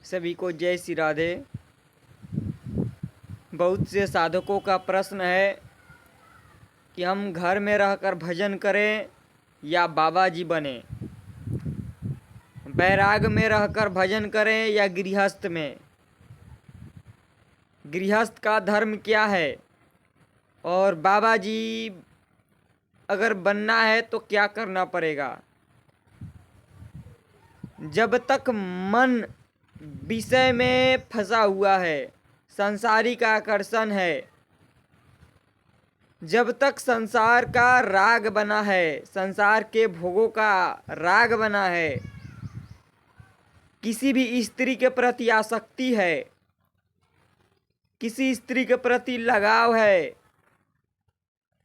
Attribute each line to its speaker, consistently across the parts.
Speaker 1: सभी को जय श्री राधे। बहुत से साधकों का प्रश्न है कि हम घर में रहकर भजन करें या बाबा जी बने, बैराग में रहकर भजन करें या गृहस्थ में, गृहस्थ का धर्म क्या है और बाबा जी अगर बनना है तो क्या करना पड़ेगा। जब तक मन विषय में फंसा हुआ है, सांसारिक आकर्षण है, जब तक संसार का राग बना है, संसार के भोगों का राग बना है, किसी भी स्त्री के प्रति आसक्ति है, किसी स्त्री के प्रति लगाव है,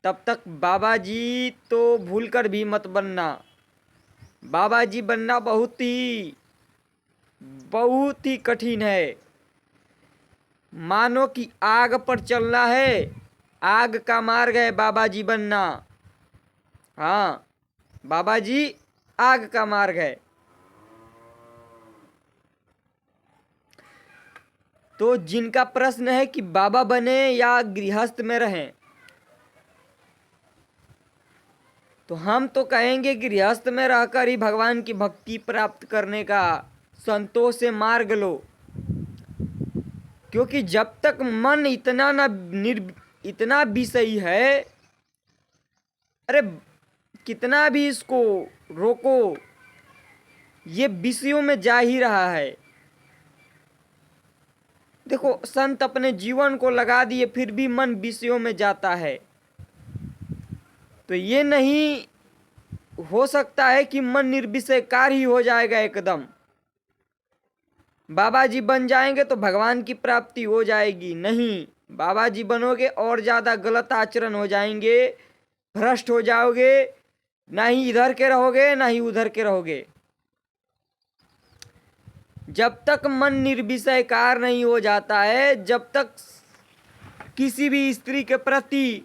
Speaker 1: तब तक बाबा जी तो भूलकर भी मत बनना। बाबा जी बनना बहुत ही कठिन है। मानो कि आग पर चलना है, आग का मार्ग है बाबा जी बनना। हाँ, बाबा जी आग का मार्ग है। तो जिनका प्रश्न है कि बाबा बने या गृहस्थ में रहें, तो हम तो कहेंगे गृहस्थ में रहकर ही भगवान की भक्ति प्राप्त करने का संतोष से मार्ग लो। क्योंकि जब तक मन इतना विषयी है, अरे कितना भी इसको रोको, ये विषयों में जा ही रहा है। देखो, संत अपने जीवन को लगा दिए फिर भी मन विषयों में जाता है। तो ये नहीं हो सकता है कि मन निर्विषयकार ही हो जाएगा एकदम। बाबा जी बन जाएंगे तो भगवान की प्राप्ति हो जाएगी, नहीं। बाबा जी बनोगे और ज़्यादा गलत आचरण हो जाएंगे, भ्रष्ट हो जाओगे, ना ही इधर के रहोगे ना ही उधर के रहोगे। जब तक मन निर्विषयकार नहीं हो जाता है, जब तक किसी भी स्त्री के प्रति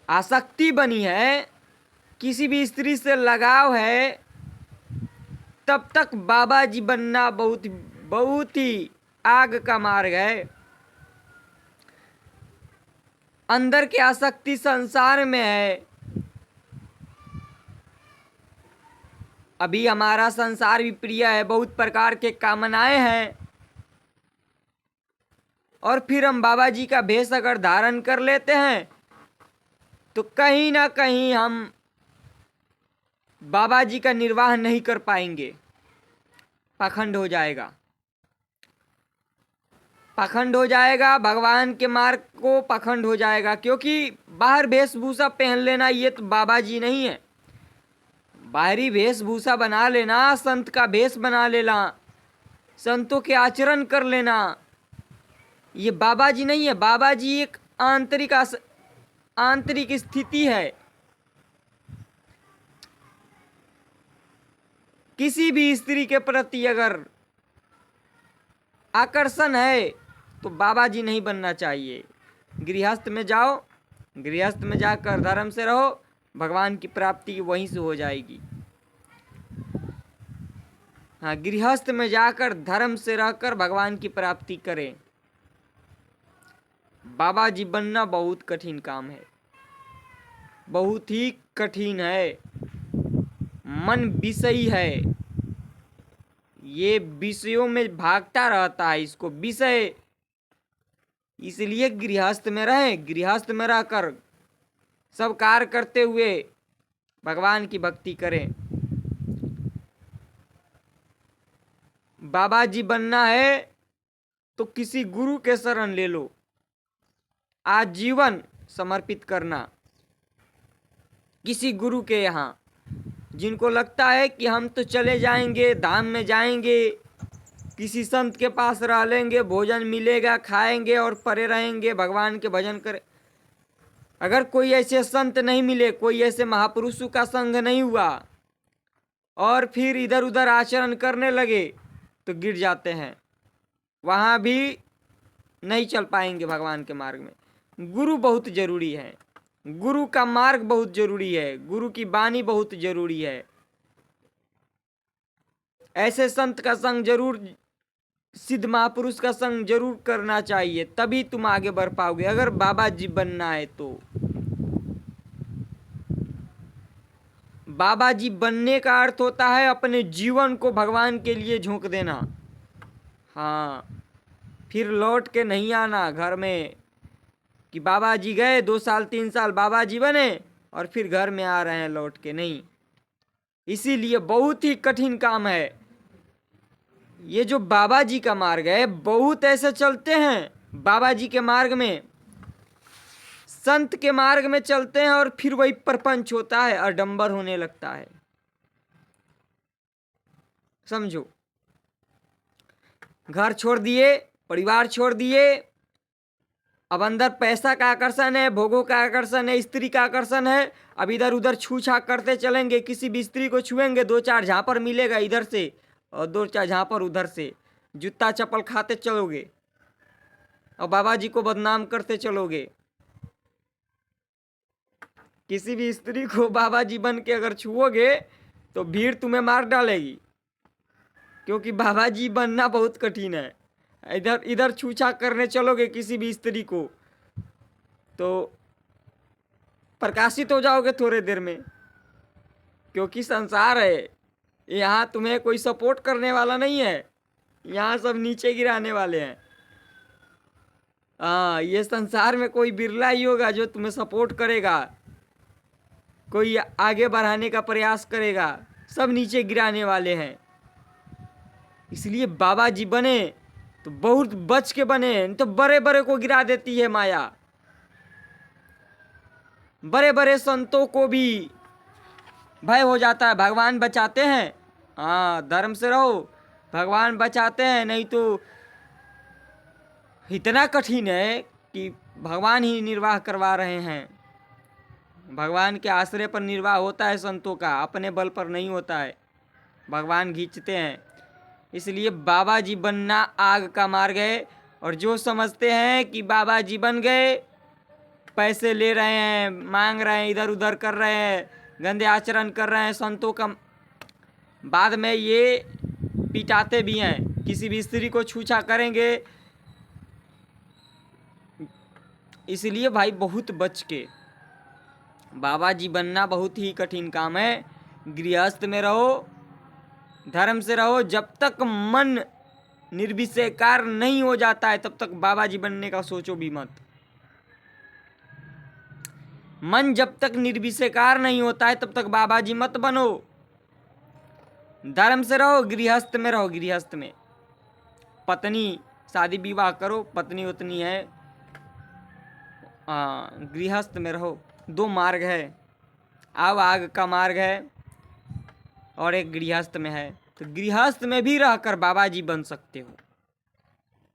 Speaker 1: आसक्ति बनी है, किसी भी स्त्री से लगाव है, तब तक बाबा जी बनना बहुत ही आग का मार्ग है। अंदर की आसक्ति संसार में है। अभी हमारा संसार भी प्रिय है, बहुत प्रकार के कामनाएं हैं, और फिर हम बाबा जी का भेष अगर धारण कर लेते हैं तो कहीं ना कहीं हम बाबा जी का निर्वाह नहीं कर पाएंगे। पाखंड हो जाएगा, पाखंड हो जाएगा, भगवान के मार्ग को पाखंड हो जाएगा। क्योंकि बाहर वेशभूषा पहन लेना ये तो बाबा जी नहीं है। बाहरी वेशभूषा बना लेना, संत का भेष बना लेना, संतों के आचरण कर लेना, ये बाबा जी नहीं है। बाबा जी एक आंतरिक स्थिति है। किसी भी स्त्री के प्रति अगर आकर्षण है तो बाबा जी नहीं बनना चाहिए। गृहस्थ में जाओ, गृहस्थ में जाकर धर्म से रहो, भगवान की प्राप्ति वहीं से हो जाएगी। हाँ, गृहस्थ में जाकर धर्म से रहकर भगवान की प्राप्ति करें। बाबा जी बनना बहुत कठिन काम है, बहुत ही कठिन है। मन विषयी है, ये विषयों में भागता रहता है, इसको विषय। इसलिए गृहस्थ में रहें, गृहस्थ में रहकर सब कार्य करते हुए भगवान की भक्ति करें। बाबा जी बनना है तो किसी गुरु के शरण ले लो, आजीवन समर्पित करना किसी गुरु के यहाँ। जिनको लगता है कि हम तो चले जाएंगे, धाम में जाएंगे, किसी संत के पास रह लेंगे, भोजन मिलेगा, खाएंगे और परे रहेंगे, भगवान के भजन करें। अगर कोई ऐसे संत नहीं मिले, कोई ऐसे महापुरुषों का संग नहीं हुआ और फिर इधर उधर आचरण करने लगे तो गिर जाते हैं, वहाँ भी नहीं चल पाएंगे भगवान के मार्ग में। गुरु बहुत जरूरी है, गुरु का मार्ग बहुत जरूरी है, गुरु की वाणी बहुत जरूरी है। ऐसे संत का संग जरूर, सिद्ध महापुरुष का संग जरूर करना चाहिए, तभी तुम आगे बढ़ पाओगे अगर बाबा जी बनना है तो। बाबा जी बनने का अर्थ होता है अपने जीवन को भगवान के लिए झोंक देना। हाँ, फिर लौट के नहीं आना घर में कि बाबा जी गए 2 साल 3 साल बाबा जी बने और फिर घर में आ रहे हैं लौट के, नहीं। इसीलिए बहुत ही कठिन काम है ये जो बाबा जी का मार्ग है। बहुत ऐसे चलते हैं बाबा जी के मार्ग में, संत के मार्ग में चलते हैं और फिर वही प्रपंच होता है, आडंबर होने लगता है। समझो, घर छोड़ दिए, परिवार छोड़ दिए, अब अंदर पैसा का आकर्षण है, भोगों का आकर्षण है, स्त्री का आकर्षण है। अब इधर उधर छू छाक करते चलेंगे, किसी भी स्त्री को छुएंगे 2-4 झापर मिलेगा इधर से और 2-4 झापर उधर से, जूता चप्पल खाते चलोगे और बाबा जी को बदनाम करते चलोगे। किसी भी स्त्री को बाबा जी बन के अगर छुओगे तो भीड़ तुम्हें मार डालेगी, क्योंकि बाबा जी बनना बहुत कठिन है। इधर इधर छूछा करने चलोगे किसी भी स्त्री को तो प्रकाशित हो जाओगे थोड़े देर में, क्योंकि संसार है, यहाँ तुम्हें कोई सपोर्ट करने वाला नहीं है, यहाँ सब नीचे गिराने वाले हैं। हाँ, ये संसार में कोई बिरला ही होगा जो तुम्हें सपोर्ट करेगा, कोई आगे बढ़ाने का प्रयास करेगा, सब नीचे गिराने वाले हैं। इसलिए बाबा जी बने तो बहुत बच के बने, नहीं तो बड़े बड़े को गिरा देती है माया। बड़े बड़े संतों को भी भय हो जाता है, भगवान बचाते हैं। हाँ, धर्म से रहो, भगवान बचाते हैं, नहीं तो इतना कठिन है कि भगवान ही निर्वाह करवा रहे हैं। भगवान के आश्रय पर निर्वाह होता है संतों का, अपने बल पर नहीं होता है, भगवान खींचते हैं। इसलिए बाबा जी बनना आग का मार्ग है। और जो समझते हैं कि बाबा जी बन गए, पैसे ले रहे हैं, मांग रहे हैं, इधर उधर कर रहे हैं, गंदे आचरण कर रहे हैं संतों का, बाद में ये पिटाते भी हैं। किसी भी स्त्री को छूछा करेंगे। इसलिए भाई बहुत बच के, बाबा जी बनना बहुत ही कठिन काम है। गृहस्थ में रहो, धर्म से रहो, जब तक मन निर्विषयकार नहीं हो जाता है तब तक बाबा जी बनने का सोचो भी मत। मन जब तक निर्विषयकार नहीं होता है तब तक बाबा जी मत बनो। धर्म से रहो, गृहस्थ में रहो, गृहस्थ में पत्नी, शादी विवाह करो, पत्नी उतनी है, गृहस्थ में रहो। 2 मार्ग है, अब आग का मार्ग है और एक गृहस्थ में है। तो गृहस्थ में भी रहकर बाबा जी बन सकते हो।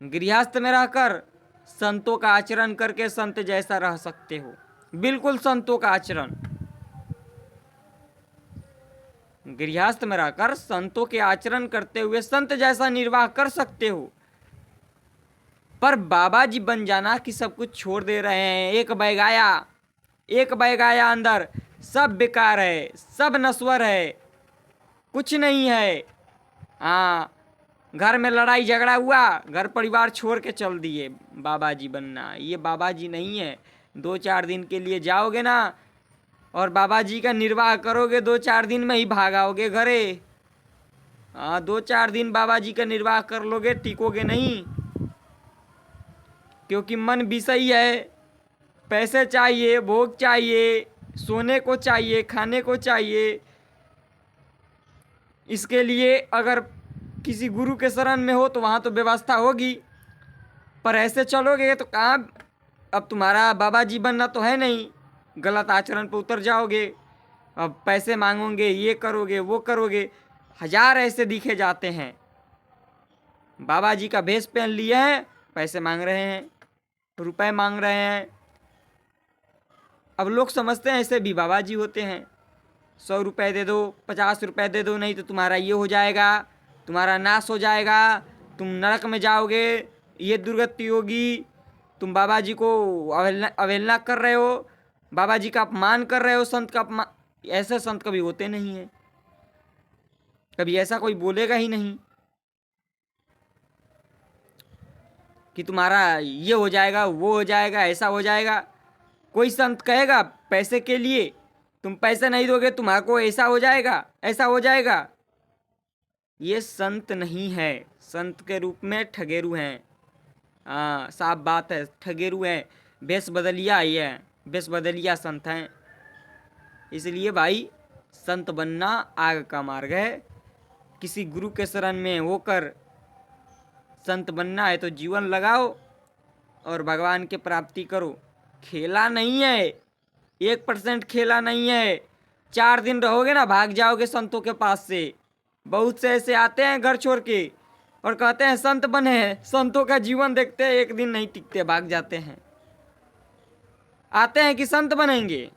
Speaker 1: गृहस्थ में रहकर संतों का आचरण करके संत जैसा रह सकते हो, बिल्कुल संतों का आचरण। गृहस्थ में रहकर संतों के आचरण करते हुए संत जैसा निर्वाह कर सकते हो। पर बाबा जी बन जाना कि सब कुछ छोड़ दे रहे हैं, एक बैग आया अंदर, सब बेकार है, सब नश्वर है, कुछ नहीं है। हाँ, घर में लड़ाई झगड़ा हुआ, घर परिवार छोड़ के चल दिए, बाबा जी बनना, ये बाबा जी नहीं है। 2-4 दिन के लिए जाओगे ना और बाबा जी का निर्वाह करोगे, 2-4 दिन में ही भागाओगे घरे। हाँ, 2-4 दिन बाबा जी का निर्वाह कर लोगे, टिकोगे नहीं, क्योंकि मन विषयी है, पैसे चाहिए, भोग चाहिए, सोने को चाहिए, खाने को चाहिए। इसके लिए अगर किसी गुरु के शरण में हो तो वहाँ तो व्यवस्था होगी, पर ऐसे चलोगे तो कहाँ, अब तुम्हारा बाबा जी बनना तो है नहीं, गलत आचरण पर उतर जाओगे, अब पैसे मांगोगे, ये करोगे, वो करोगे। 1000 ऐसे दिखे जाते हैं, बाबा जी का भेष पहन लिए हैं, पैसे मांग रहे हैं, रुपए मांग रहे हैं। अब लोग समझते हैं ऐसे भी बाबा जी होते हैं। 100 रुपये दे दो, 50 रुपये दे दो, नहीं तो तुम्हारा ये हो जाएगा, तुम्हारा नाश हो जाएगा, तुम नरक में जाओगे, ये दुर्गति होगी, तुम बाबा जी को अवहेलना कर रहे हो, बाबा जी का अपमान कर रहे हो, संत का अपमान। ऐसे संत कभी होते नहीं हैं। कभी ऐसा कोई बोलेगा ही नहीं कि तुम्हारा ये हो जाएगा, वो हो जाएगा, ऐसा हो जाएगा। कोई संत कहेगा पैसे के लिए तुम पैसे नहीं दोगे तुम्हारे को ऐसा हो जाएगा, ऐसा हो जाएगा। ये संत नहीं है, संत के रूप में ठगेरू हैं। हाँ, साफ बात है, ठगेरू हैं, भेष बदलिया ये है, भेष बदलिया संत हैं। इसलिए भाई संत बनना आग का मार्ग है। किसी गुरु के शरण में होकर संत बनना है तो जीवन लगाओ और भगवान की प्राप्ति करो। खेला नहीं है, 1% खेला नहीं है। 4 दिन रहोगे ना भाग जाओगे संतों के पास से। बहुत से ऐसे आते हैं घर छोड़ के और कहते हैं संत बने हैं, संतों का जीवन देखते हैं, एक दिन नहीं टिकते, भाग जाते हैं। आते हैं कि संत बनेंगे,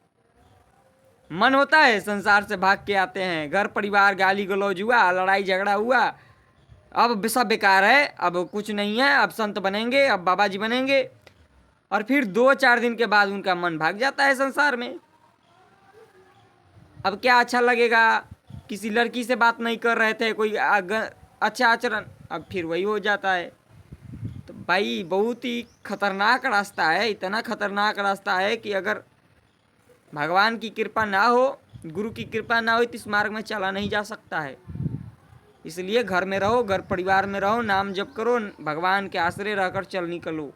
Speaker 1: मन होता है संसार से भाग के आते हैं। घर परिवार गाली गलौज हुआ, लड़ाई झगड़ा हुआ, अब सब बेकार है, अब कुछ नहीं है, अब संत बनेंगे, अब बाबा जी बनेंगे। और फिर 2-4 दिन के बाद उनका मन भाग जाता है संसार में। अब क्या अच्छा लगेगा, किसी लड़की से बात नहीं कर रहे थे, कोई अच्छा आचरण, अब फिर वही हो जाता है। तो भाई बहुत ही खतरनाक रास्ता है, इतना खतरनाक रास्ता है कि अगर भगवान की कृपा ना हो, गुरु की कृपा ना हो तो इस मार्ग में चला नहीं जा सकता है। इसलिए घर में रहो, घर परिवार में रहो, नाम जप करो, भगवान के आश्रय रहकर चल निकलो।